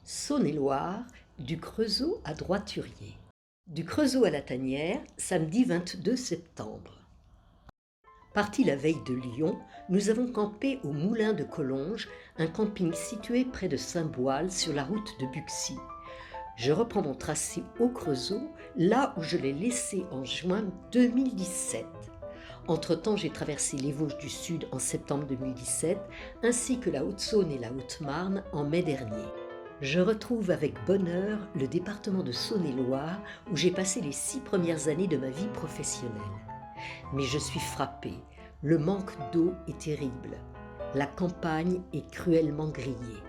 Saône-et-Loire, du Creusot à Droiturier. Du Creusot à la Tanière, samedi 22 septembre. Partis la veille de Lyon, nous avons campé au Moulin de Collonges, un camping situé près de Saint-Boal sur la route de Buxy. Je reprends mon tracé au Creusot, là où je l'ai laissé en juin 2017. Entre-temps, j'ai traversé les Vosges du Sud en septembre 2017, ainsi que la Haute-Saône et la Haute-Marne en mai dernier. Je retrouve avec bonheur le département de Saône-et-Loire où j'ai passé les 6 premières années de ma vie professionnelle. Mais je suis frappée, le manque d'eau est terrible. La campagne est cruellement grillée.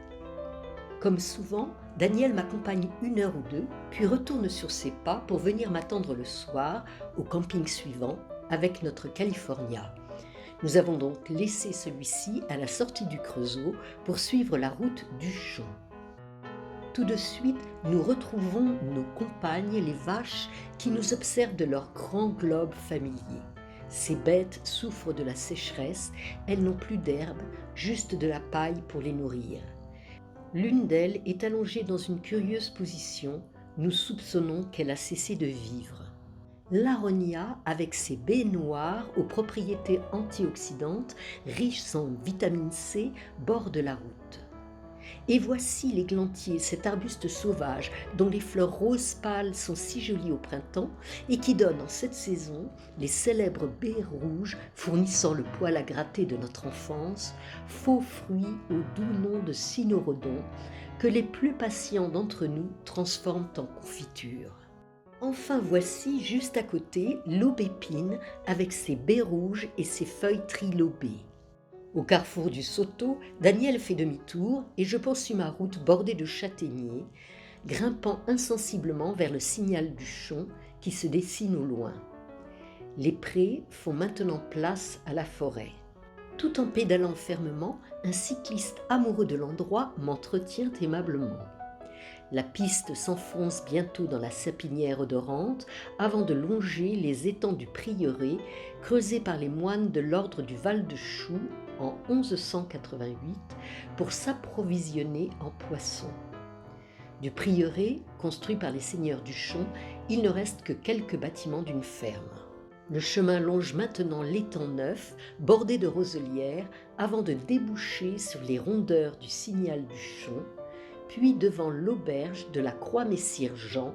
Comme souvent, Daniel m'accompagne 1 heure ou 2, puis retourne sur ses pas pour venir m'attendre le soir au camping suivant avec notre California. Nous avons donc laissé celui-ci à la sortie du Creusot pour suivre la route du Chon. Tout de suite, nous retrouvons nos compagnes, les vaches, qui nous observent de leur grand globe familier. Ces bêtes souffrent de la sécheresse, elles n'ont plus d'herbe, juste de la paille pour les nourrir. L'une d'elles est allongée dans une curieuse position, nous soupçonnons qu'elle a cessé de vivre. L'aronia, avec ses baies noires aux propriétés antioxydantes, riches en vitamine C, borde la route. Et voici l'églantier, cet arbuste sauvage dont les fleurs roses pâles sont si jolies au printemps et qui donne en cette saison les célèbres baies rouges fournissant le poil à gratter de notre enfance, faux fruits au doux nom de cynorrhodon que les plus patients d'entre nous transforment en confiture. Enfin voici juste à côté l'aubépine avec ses baies rouges et ses feuilles trilobées. Au carrefour du Soto, Daniel fait demi-tour et je poursuis ma route bordée de châtaigniers, grimpant insensiblement vers le signal du Chon qui se dessine au loin. Les prés font maintenant place à la forêt. Tout en pédalant fermement, un cycliste amoureux de l'endroit m'entretient aimablement. La piste s'enfonce bientôt dans la sapinière odorante avant de longer les étangs du prieuré creusés par les moines de l'ordre du Val-de-Choux en 1188 pour s'approvisionner en poissons. Du prieuré, construit par les seigneurs du Chon, il ne reste que quelques bâtiments d'une ferme. Le chemin longe maintenant l'étang neuf, bordé de roselières, avant de déboucher sur les rondeurs du signal du Chon, puis devant l'auberge de la Croix-Messire Jean,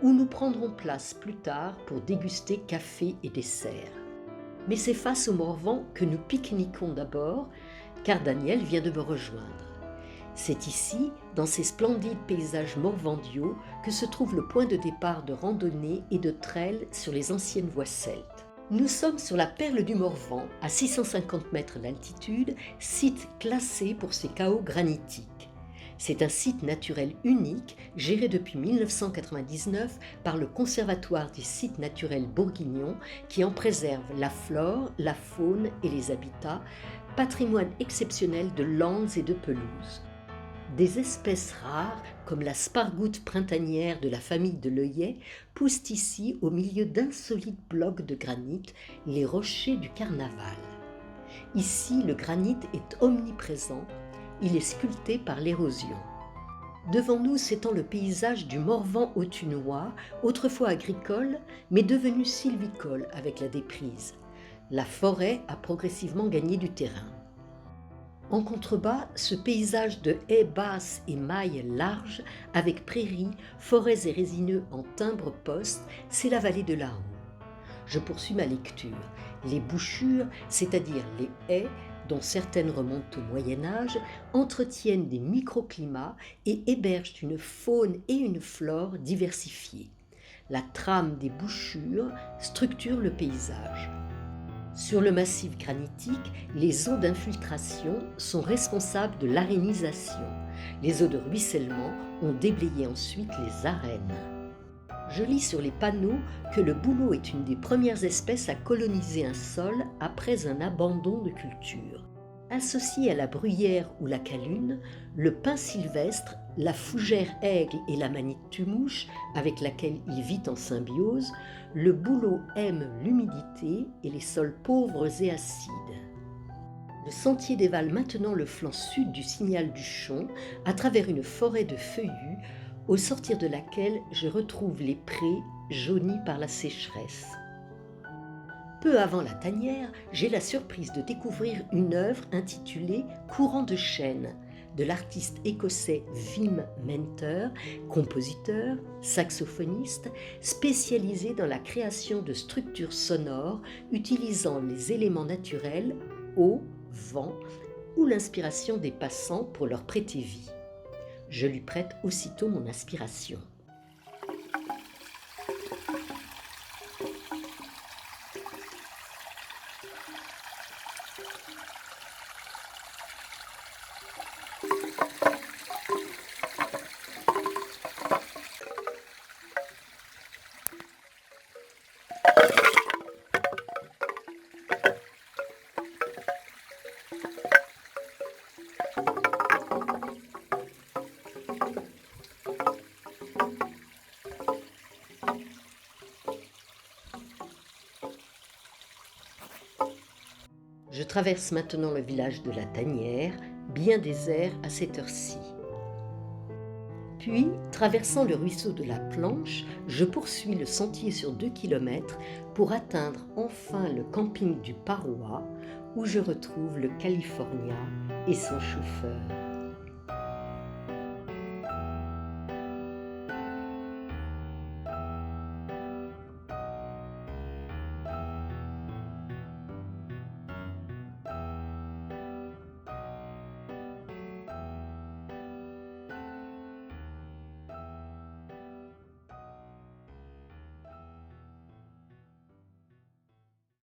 où nous prendrons place plus tard pour déguster café et dessert. Mais c'est face au Morvan que nous pique-niquons d'abord, car Daniel vient de me rejoindre. C'est ici, dans ces splendides paysages morvandiaux, que se trouve le point de départ de randonnée et de trail sur les anciennes voies celtes. Nous sommes sur la perle du Morvan, à 650 mètres d'altitude, site classé pour ses chaos granitiques. C'est un site naturel unique, géré depuis 1999 par le Conservatoire des sites naturels bourguignons qui en préserve la flore, la faune et les habitats, patrimoine exceptionnel de landes et de pelouses. Des espèces rares, comme la spargoute printanière de la famille de l'œillet, poussent ici au milieu d'insolites blocs de granit, les rochers du Carnaval. Ici, le granit est omniprésent. Il est sculpté par l'érosion. Devant nous s'étend le paysage du Morvan autunois, autrefois agricole, mais devenu sylvicole avec la déprise. La forêt a progressivement gagné du terrain. En contrebas, ce paysage de haies basses et mailles larges, avec prairies, forêts et résineux en timbre-poste, c'est la vallée de l'Arroux. Je poursuis ma lecture. Les bouchures, c'est-à-dire les haies, dont certaines remontent au Moyen-Âge, entretiennent des microclimats et hébergent une faune et une flore diversifiées. La trame des bouchures structure le paysage. Sur le massif granitique, les eaux d'infiltration sont responsables de l'arénisation. Les eaux de ruissellement ont déblayé ensuite les arènes. Je lis sur les panneaux que le bouleau est une des premières espèces à coloniser un sol après un abandon de culture. Associés à la bruyère ou la calune, le pin sylvestre, la fougère aigle et la manite tumouche, avec laquelle il vit en symbiose, le bouleau aime l'humidité et les sols pauvres et acides. Le sentier dévale maintenant le flanc sud du Signal du Chon, à travers une forêt de feuillus, au sortir de laquelle je retrouve les prés jaunis par la sécheresse. Peu avant la tanière, j'ai la surprise de découvrir une œuvre intitulée Courant de chêne de l'artiste écossais Wim Mentor, compositeur, saxophoniste, spécialisé dans la création de structures sonores utilisant les éléments naturels, eau, vent ou l'inspiration des passants pour leur prêter vie. Je lui prête aussitôt mon inspiration. Je traverse maintenant le village de la Tanière, bien désert à cette heure-ci. Puis, traversant le ruisseau de la Planche, je poursuis le sentier sur 2 kilomètres pour atteindre enfin le camping du Parois, où je retrouve le California et son chauffeur.